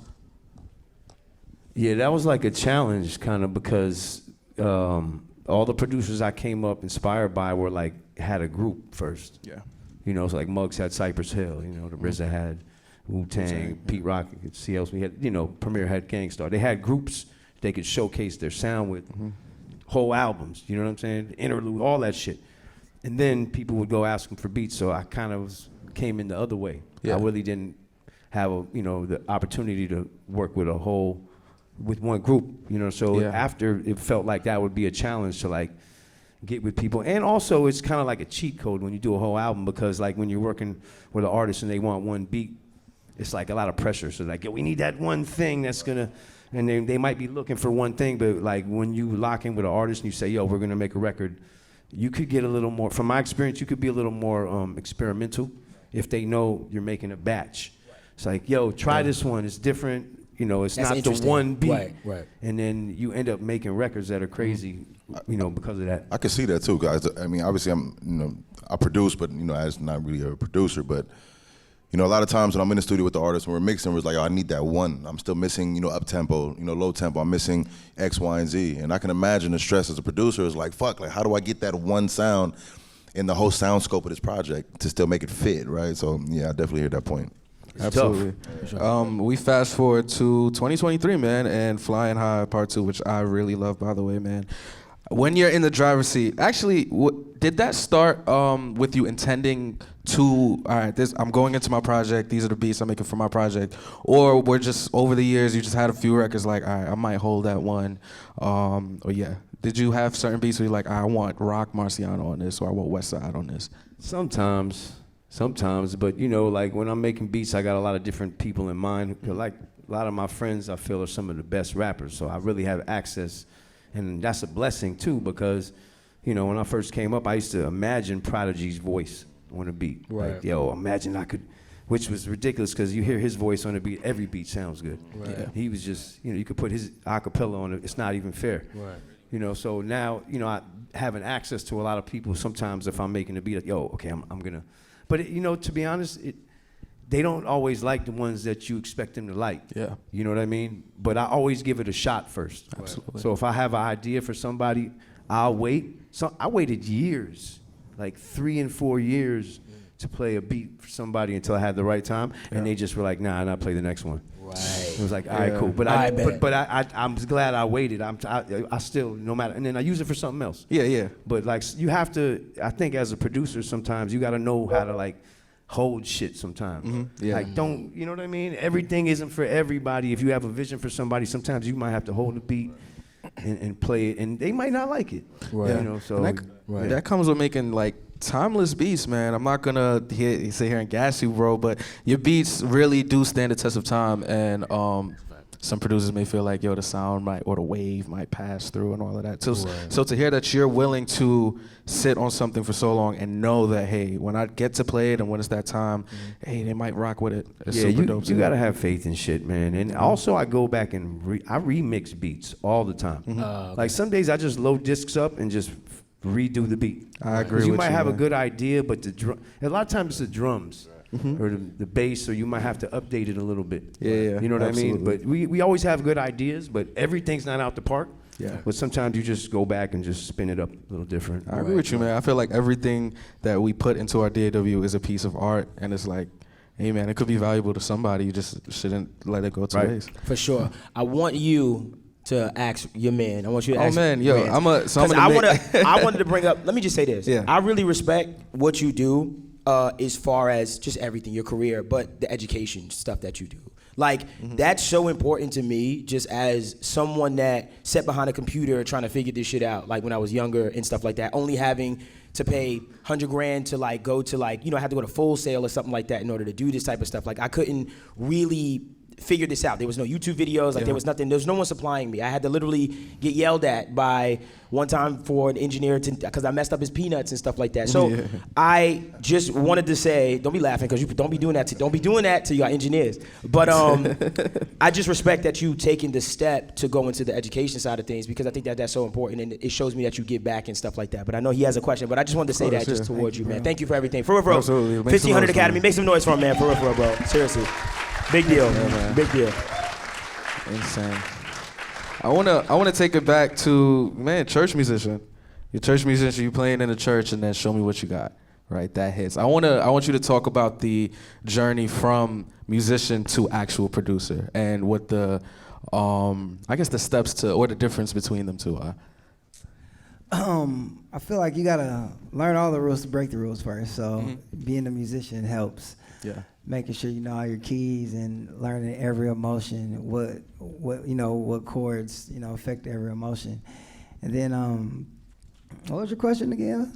F: Yeah, that was like a challenge, kind of, because all the producers I came up inspired by were like had a group first.
B: Yeah.
F: You know, it's like Muggs had Cypress Hill. You know, the RZA had Wu-Tang, Pete Rock, CLs. We had, you know, Premier had Gangstar. They had groups they could showcase their sound with, whole albums. You know what I'm saying? Interlude, all that shit. And then people would go ask them for beats. So I kind of came in the other way.
B: Yeah.
F: I really didn't have the opportunity to work with with one group. You know, so after it felt like that would be a challenge to like get with people. And also it's kind of like a cheat code when you do a whole album, because like when you're working with an artist and they want one beat, it's like a lot of pressure. So like, yo, we need that one thing that's gonna, and they might be looking for one thing, but like when you lock in with an artist and you say, yo, we're gonna make a record, you could get a little more, from my experience, you could be a little more experimental if they know you're making a batch. It's like, yo, try this one, it's different. You know, it's
A: That's
F: not the
A: interesting.
F: one beat.
A: Right.
F: And then you end up making records that are crazy, you know, because of that.
C: I can see that too, guys. I mean, obviously, I produce, but as not really a producer. But a lot of times when I'm in the studio with the artist, when we're mixing, we're like, oh, I need that one. I'm still missing, up tempo, low tempo. I'm missing X, Y, and Z. And I can imagine the stress as a producer is like, fuck, like how do I get that one sound in the whole sound scope of this project to still make it fit, right? So yeah, I definitely hear that point.
B: Absolutely. We fast forward to 2023, man, and Flying High Part 2, which I really love, by the way, man. When you're in the driver's seat, actually, did that start with you intending to, all right, I'm going into my project, these are the beats I'm making for my project, or were just over the years, you just had a few records like, all right, I might hold that one, Did you have certain beats where you're like, I want Rock Marciano on this, or I want Westside on this?
F: Sometimes, but like when I'm making beats, I got a lot of different people in mind. Like a lot of my friends, I feel, are some of the best rappers, so I really have access, and that's a blessing too, because when I first came up, I used to imagine Prodigy's voice on a beat.
A: Right.
F: Like, yo, imagine I could, which was ridiculous because you hear his voice on a beat, every beat sounds good.
A: Right. Yeah.
F: He was just, you could put his acapella on it. It's not even fair.
A: Right.
F: So now, I having access to a lot of people. Sometimes if I'm making a beat, like, yo, okay, I'm gonna. But to be honest, they don't always like the ones that you expect them to like.
B: Yeah.
F: You know what I mean? But I always give it a shot first.
B: Absolutely.
F: So if I have an idea for somebody, I'll wait. So I waited years, like 3 and 4 years, to play a beat for somebody until I had the right time, and they just were like, nah, and I play the next one.
A: Right.
F: It was like, all right, cool. But I'm glad I waited. I still, no matter, and then I use it for something else.
B: Yeah.
F: But like, you have to, I think as a producer sometimes, you gotta know how to like hold shit sometimes.
B: Yeah.
F: Like don't, you know what I mean? Everything isn't for everybody. If you have a vision for somebody, sometimes you might have to hold the beat and play it, and they might not like it.
B: Right.
F: So
B: that comes with making like timeless beats, man. I'm not gonna sit here and gas you, bro, but your beats really do stand the test of time, and some producers may feel like, yo, the sound might, or the wave might pass through and all of that. So to hear that you're willing to sit on something for so long and know that, hey, when I get to play it and when it's that time, hey, they might rock with it. It's super dope.
F: You gotta have faith in shit, man. And also I go back and I remix beats all the time. Like some days I just load discs up and just redo the beat.
B: I agree with
F: you. Might have
B: man.
F: a good idea, but a lot of times it's the drums. Or the bass, or you might have to update it a little bit.
B: Yeah.
F: You know what
B: absolutely.
F: I mean? But we always have good ideas, but everything's not out the park.
B: Yeah.
F: But sometimes you just go back and just spin it up a little different.
B: I agree with you, man. I feel like everything that we put into our DAW is a piece of art, and it's like, hey, man, it could be valuable to somebody. You just shouldn't let it go to waste.
A: For sure. I want you to ask your man. I want you to ask.
B: Oh man, yo,
A: Rance. I wanted to bring up. Let me just say this.
B: Yeah.
A: I really respect what you do as far as just everything, your career, but the education stuff that you do. Like, that's so important to me, just as someone that sat behind a computer trying to figure this shit out, like when I was younger and stuff like that, only having to pay 100 grand to like go to like, I had to go to Full Sail or something like that in order to do this type of stuff. Like, I couldn't really figure this out. There was no YouTube videos, like there was nothing, there was no one supplying me. I had to literally get yelled at by one time for an engineer because I messed up his peanuts and stuff like that. So I just wanted to say, don't be laughing because you don't be doing that to your engineers. But I just respect that you taking the step to go into the education side of things, because I think that that's so important, and it shows me that you give back and stuff like that. But I know he has a question, but I just wanted to say that just towards you, man. Thank you for everything. For real, bro.
B: Absolutely. Make some
A: 1500
B: noise for
A: Academy,
B: him.
A: make some noise for him, man. For real, bro. Seriously. Big deal.
B: man.
A: Big deal.
B: Insane. I wanna take it back to, man, church musician. You're a church musician, you playing in a church, and then show me what you got. Right, that hits. I want you to talk about the journey from musician to actual producer and what the I guess the steps to, or the difference between them two are.
G: I feel like you gotta learn all the rules to break the rules first. So being a musician helps.
B: Yeah.
G: Making sure you know all your keys and learning every emotion, what chords affect every emotion, and then what was your question again?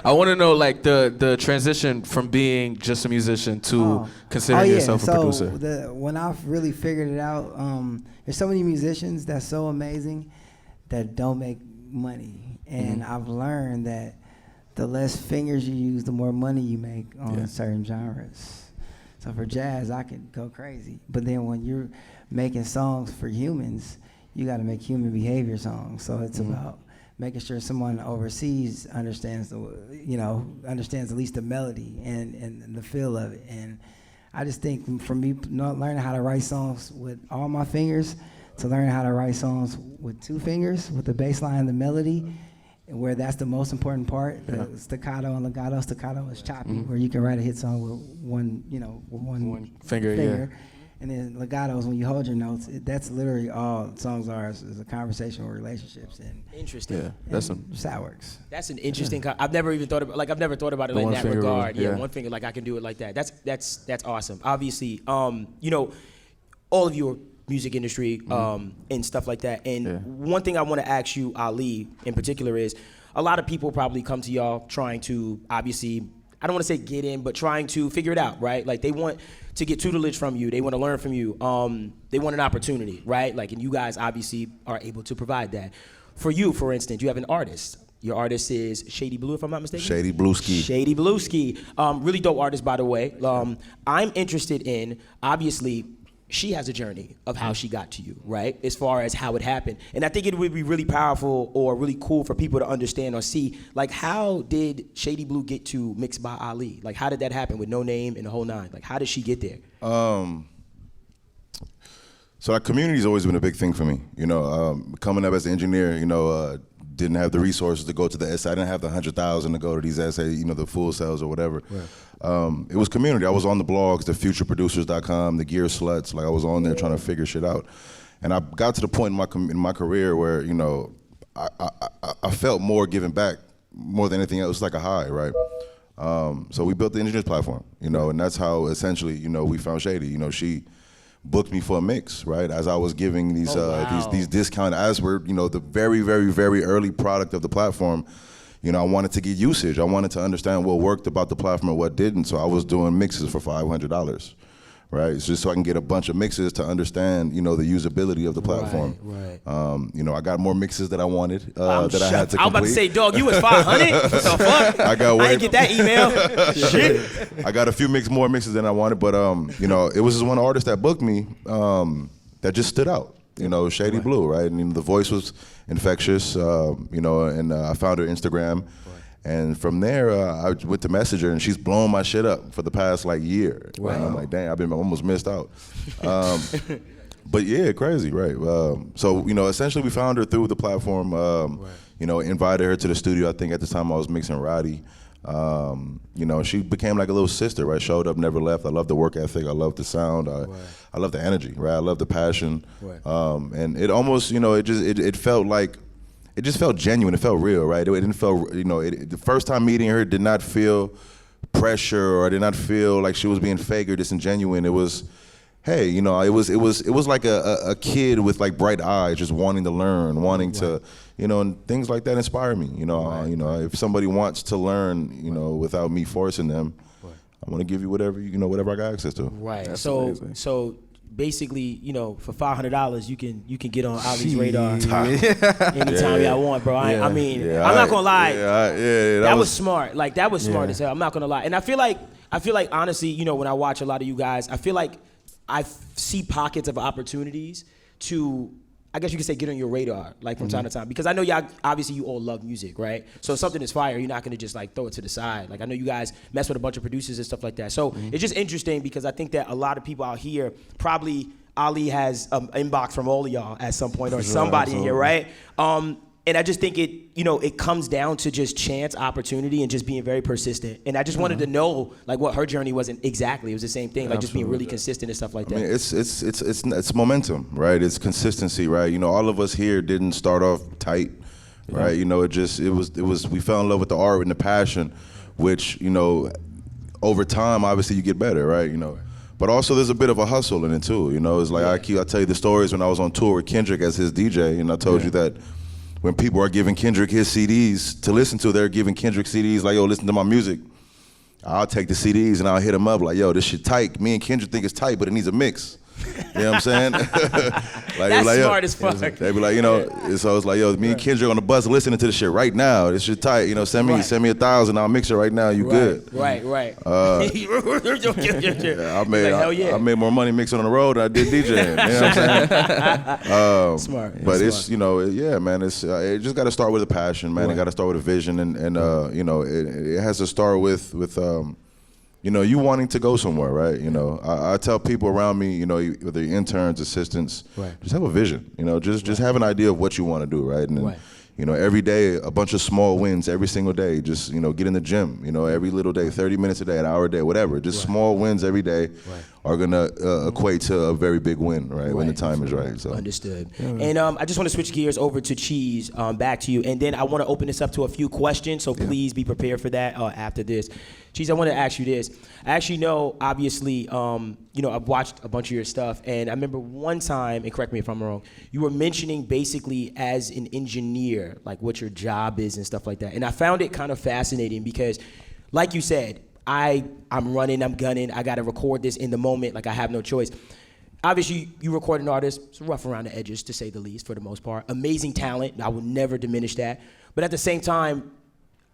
B: I want to know like the transition from being just a musician to considering yourself a producer.
G: When I really figured it out, there's so many musicians that's so amazing that don't make money, and I've learned that the less fingers you use, the more money you make on certain genres. So for jazz, I could go crazy. But then when you're making songs for humans, you got to make human behavior songs. So it's about making sure someone overseas understands understands at least the melody and the feel of it. And I just think for me, learning how to write songs with all my fingers to learning how to write songs with two fingers, with the bass line and the melody, where that's the most important part, the staccato and legato. Staccato is choppy, where you can write a hit song with one finger. And then legato is when you hold your notes. That's literally all songs are, is a conversation with relationships. And
A: Interesting.
B: Yeah, that's
G: just how it works.
A: That's an interesting. I've never even thought about I've never thought about it
B: The
A: like
B: one
A: that
B: finger rule,
A: regard.
B: yeah.
A: One finger, like I can do it like that. That's awesome. Obviously, all of you are music industry and stuff like that. And one thing I want to ask you, Ali, in particular, is a lot of people probably come to y'all trying to, obviously, I don't want to say get in, but trying to figure it out, right? Like they want to get tutelage from you. They want to learn from you. They want an opportunity, right? Like, and you guys obviously are able to provide that. For you, for instance, you have an artist. Your artist is Shady Blue, if I'm not mistaken?
C: Shady Blueski.
A: Shady Blueski. Really dope artist, by the way. I'm interested in, obviously, she has a journey of how she got to you, right? As far as how it happened. And I think it would be really powerful or really cool for people to understand or see, like, how did Shady Blue get to Mixed by Ali? Like, how did that happen with No Name and the whole nine? Like, how did she get there?
C: So that community's always been a big thing for me. Coming up as an engineer, didn't have the resources to go to the essay. I didn't have the 100,000 to go to these essays, the Full Sales or whatever. Right. It was community. I was on the blogs, the futureproducers.com, the Gear Sluts. Like I was on there trying to figure shit out. And I got to the point in my career where, I felt more giving back more than anything else. It's like a high, right? So we built the Engineears platform, and that's how essentially, we found Shady. She booked me for a mix, right? As I was giving these these discount, as we're the very, very, very early product of the platform. I wanted to get usage. I wanted to understand what worked about the platform and what didn't. So I was doing mixes for $500, right? It's just so I can get a bunch of mixes to understand, the usability of the platform.
A: Right.
C: I got more mixes that I wanted that I had to complete.
A: I was about to say, dog, you was 500. What the fuck? I didn't get that email. Shit.
C: I got a few more mixes than I wanted, but it was just one artist that booked me that just stood out. Shady Blue, right? And the voice was infectious, and I found her Instagram. Right. And from there, I went to message her, and she's blown my shit up for the past, year. Wow. And I'm like, dang, I've been almost missed out. But yeah, crazy, right? So, essentially we found her through the platform, invited her to the studio. I think at the time I was mixing Roddy. She became like a little sister, right? Showed up, never left. I love the work ethic. I love the sound. I love the energy, right? I love the passion. Right. And it almost, it felt like, it just felt genuine. It felt real, right? It didn't feel, the first time meeting her did not feel pressure or did not feel like she was being fake or disingenuine. It was, hey, you know, it was like a kid with like bright eyes, just wanting to learn, wanting to, you know, and things like that inspire me. You know, if somebody wants to learn, you know, without me forcing them, I want to give you whatever whatever I got access to.
A: Right.
B: That's
A: so
B: amazing.
A: so basically, you know, for $500 you can get on Ali's radar anytime y'all want, bro. I mean, I'm not gonna lie. That was smart. Like that was smart as hell. I'm not gonna lie. And I feel like honestly, you know, when I watch a lot of you guys, I feel like I see pockets of opportunities to, I guess you could say, get on your radar, like from time to time, because I know y'all, obviously you all love music, right? So if something is fire, you're not gonna just like throw it to the side. Like I know you guys mess with a bunch of producers and stuff like that. So it's just interesting because I think that a lot of people out here, probably Ali has an inbox from all of y'all at some point, or somebody in here, right? And I just think it comes down to just chance, opportunity, and just being very persistent. And I just wanted to know like what her journey wasn't exactly. It was the same thing, like just being really consistent and stuff like that.
C: I mean, it's momentum, right? It's consistency, right? You know, all of us here didn't start off tight, right? You know, it was we fell in love with the art and the passion, which, you know, over time obviously you get better, right? You know. But also there's a bit of a hustle in it too. You know, it's like I tell you the stories when I was on tour with Kendrick as his DJ, and I told you that when people are giving Kendrick his CDs to listen to, they're giving Kendrick CDs like, yo, listen to my music. I'll take the CDs and I'll hit him up like, yo, this shit tight. Me and Kendrick think it's tight, but it needs a mix. You know what I'm saying?
A: That's smart as fuck.
C: They be like, you know, so it's like, yo, me and Kendrick on the bus listening to this shit right now. This shit tight. You know, send me 1,000. I'll mix it right now. You good?
A: Right.
C: I made more money mixing on the road than I did DJing. You know what I'm saying?
A: Smart.
C: But it's, you know, yeah, man. It's it just got to start with a passion, man. It got to start with a vision, and you know, it has to start with you know, you wanting to go somewhere, right? You know, I tell people around me, you know, whether interns, assistants, just have a vision. You know, just have an idea of what you want to do, right? And you know, every day, a bunch of small wins every single day. Just, you know, get in the gym, you know, every little day, 30 minutes a day, an hour a day, whatever. Just small wins every day are going to equate to a very big win, right? When the time is right. So.
A: Understood. And I just want to switch gears over to Cheese, back to you. And then I want to open this up to a few questions, so please be prepared for that after this. Cheese, I want to ask you this. I actually know, obviously, you know, I've watched a bunch of your stuff, and I remember one time, and correct me if I'm wrong, you were mentioning basically as an engineer, like what your job is and stuff like that. And I found it kind of fascinating because, like you said, I'm running, I'm gunning, I got to record this in the moment, like I have no choice. Obviously, you record an artist, it's rough around the edges, to say the least, for the most part. Amazing talent, I will never diminish that. But at the same time,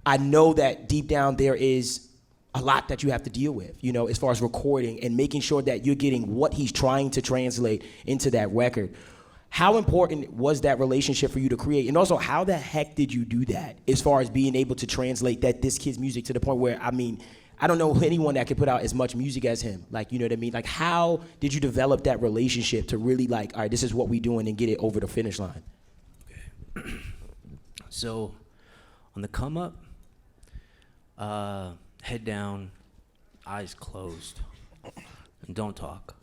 A: I know that deep down there is a lot that you have to deal with, you know, as far as recording and making sure that you're getting what he's trying to translate into that record. How important was that relationship for you to create? And also, how the heck did you do that as far as being able to translate this kid's music to the point where, I mean, I don't know anyone that could put out as much music as him. Like, you know what I mean? Like, how did you develop that relationship to really like, all right, this is what we're doing and get it over the finish line?
D: Okay. So, on the come up, head down, eyes closed, and don't talk.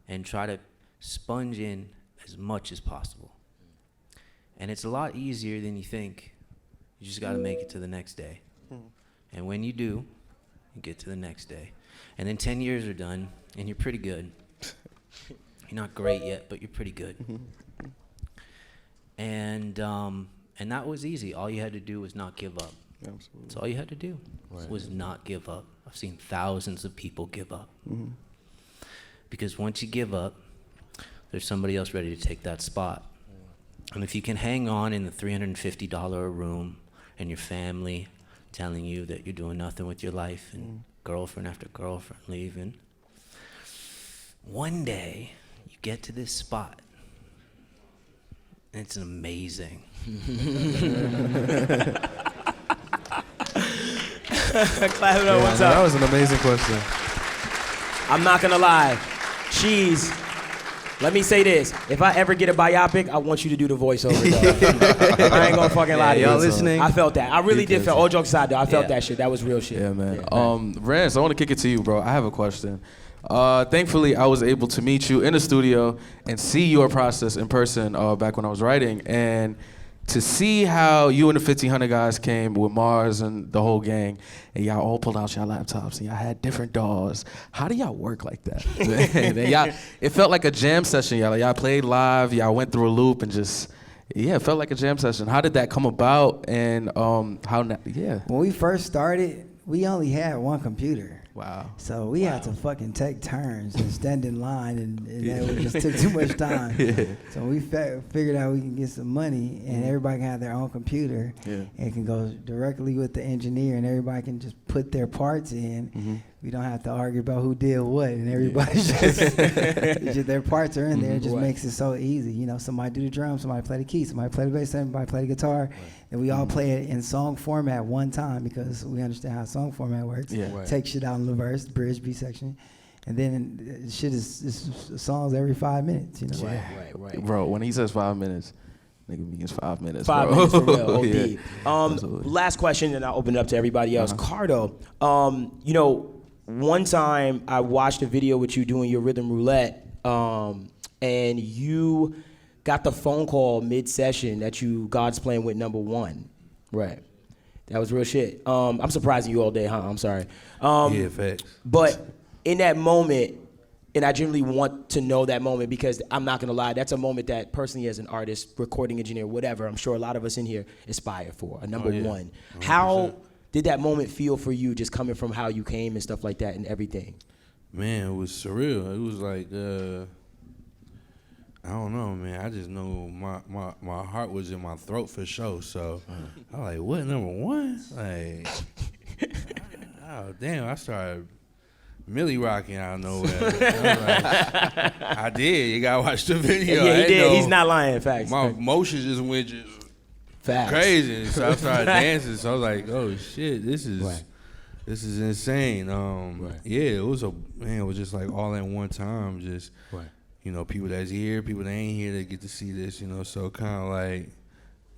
D: And try to sponge in as much as possible. And it's a lot easier than you think. You just gotta make it to the next day. And when you do, you get to the next day. And then 10 years are done, and you're pretty good. You're not great yet, but you're pretty good. And that was easy. All you had to do was not give up. Absolutely. That's all you had to do was not give up. I've seen thousands of people give up. Because once you give up, there's somebody else ready to take that spot. And if you can hang on in the $350 a room and your family telling you that you're doing nothing with your life and girlfriend after girlfriend leaving, one day you get to this spot and it's amazing.
A: Clap it up one time.
B: That was an amazing question.
A: I'm not gonna lie, Cheese. Let me say this: if I ever get a biopic, I want you to do the voiceover. Though. I ain't gonna fucking lie to you.
D: Y'all listening?
A: I felt that. I really did feel. All jokes aside, though, I felt that shit. That was real shit.
B: Yeah, man. Rance, I want to kick it to you, bro. I have a question. Thankfully, I was able to meet you in the studio and see your process in person back when I was writing, and to see how you and the 1500 guys came with Mars and the whole gang, and y'all all pulled out your laptops and y'all had different DAWs. How do y'all work like that? And y'all, it felt like a jam session. Y'all played live. Y'all went through a loop and just, it felt like a jam session. How did that come about? And
G: When we first started, we only had one computer.
B: Wow.
G: So we had to fucking take turns and stand in line, and that just took too much time. So we figured out we can get some money, and everybody can have their own computer, and can go directly with the engineer, and everybody can just put their parts in. We don't have to argue about who did what, and everybody just their parts are in there. It just makes it so easy. You know, somebody do the drums, somebody play the keys, somebody play the bass, somebody play the guitar, and we all play it in song format one time because we understand how song format works. Take shit out in the verse, bridge, B section, and then shit is songs every 5 minutes. You know.
A: Right.
B: Bro, when he says 5 minutes, nigga means 5 minutes.
A: 5
B: bro.
A: minutes for real. OD.
B: Absolutely.
A: Last question, and I'll open it up to everybody else. Cardo, you know, one time I watched a video with you doing your rhythm roulette, and you got the phone call mid-session that God's playing with #1. Right. That was real shit. I'm surprising you all day, huh? I'm sorry.
E: Yeah, facts.
A: But in that moment, and I generally want to know that moment because I'm not gonna lie, that's a moment that personally as an artist, recording engineer, whatever, I'm sure a lot of us in here aspire for, a #1.
E: 100%.
A: How did that moment feel for you, just coming from how you came and stuff like that and everything?
E: Man, it was surreal. It was like, I don't know, man. I just know my heart was in my throat for sure. So I was like, what, #1? Like, oh, damn, I started Millie rocking out of nowhere. I was like, I did. You gotta watch the video.
A: Yeah, he
E: I
A: did.
E: know.
A: He's not lying, facts.
E: My emotions just went
A: Facts.
E: crazy. So I started dancing. So I was like, oh shit, this is insane. Yeah, it was just like all at one time. Just you know, people that's here, people that ain't here, they get to see this. You know, so kind of like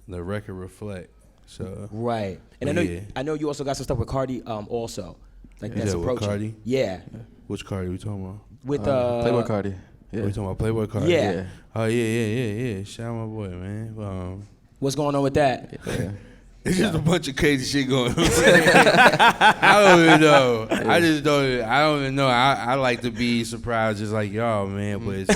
E: the record reflect. So
A: Right. And I know you also got some stuff with Cardi also. Like
E: Is
A: that's
E: that with
A: approaching.
E: Cardi?
A: Yeah.
E: Which Cardi we talking about?
A: With
B: Playboy Cardi.
E: We talking about Playboy Cardi?
A: Yeah.
E: Oh yeah. Shout out my boy, man.
A: What's going on with that?
E: It's just a bunch of crazy shit going on. I don't even know. I don't even know. I like to be surprised just like y'all, man. But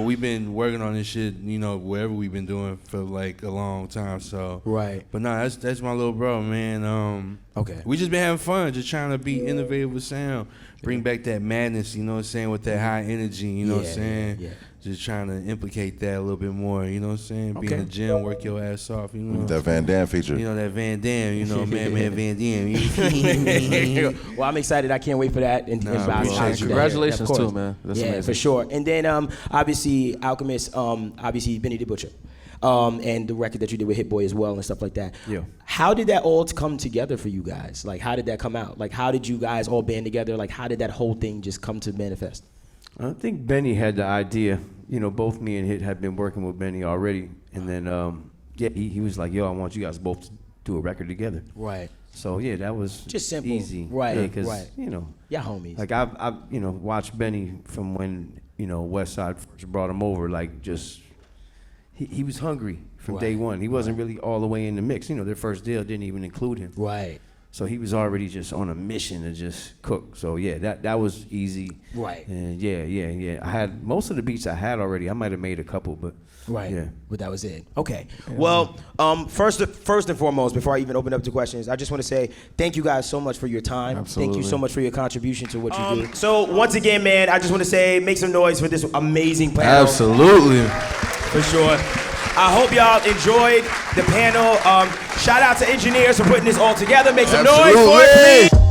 E: we've been working on this shit, you know, wherever we've been doing for like a long time. So
A: Right.
E: But no, that's my little bro, man.
A: Okay.
E: We just been having fun, just trying to be innovative with sound. Bring back that madness, you know what I'm saying, with that high energy, you know what I'm saying?
A: Yeah.
E: Just trying to implicate that a little bit more, you know what I'm saying? Be in the gym, work your ass off, you know.
C: That Van Damme feature.
E: You know, that Van Damme, you know, man, Van Damme.
A: Well, I'm excited. I can't wait for that. And
E: appreciate you.
B: Congratulations
A: of course.
B: too, man. That's
A: yeah,
B: amazing.
A: for sure. And then obviously Alchemist, obviously Benny the Butcher. And the record that you did with Hit Boy as well and stuff like that.
F: Yeah.
A: How did that all come together for you guys? Like, how did that come out? Like, how did you guys all band together? Like, how did that whole thing just come to manifest?
F: I think Benny had the idea. You know, both me and Hit had been working with Benny already. And then, he was like, yo, I want you guys both to do a record together.
A: Right.
F: So, yeah, that was
A: Just simple.
F: easy.
A: Right,
F: Yeah, 'cause,
A: right.
F: you know.
A: Yeah, homies.
F: Like, I've watched Benny from when, West Side first brought him over. Like, just, he was hungry from day one. He wasn't really all the way in the mix. Their first deal didn't even include him.
A: Right.
F: So he was already just on a mission to just cook. So yeah, that was easy.
A: Right.
F: And yeah. I had most of the beats I had already. I might have made a couple, but
A: Right.
F: yeah.
A: But that was it. Okay. Well, first and foremost, before I even open up to questions, I just want to say thank you guys so much for your time.
B: Absolutely.
A: Thank you so much for your contribution to what you do. So once again, man, I just want to say make some noise for this amazing panel.
B: Absolutely.
A: For sure. I hope y'all enjoyed the panel. Shout out to Engineears for putting this all together. Make some noise for it, please.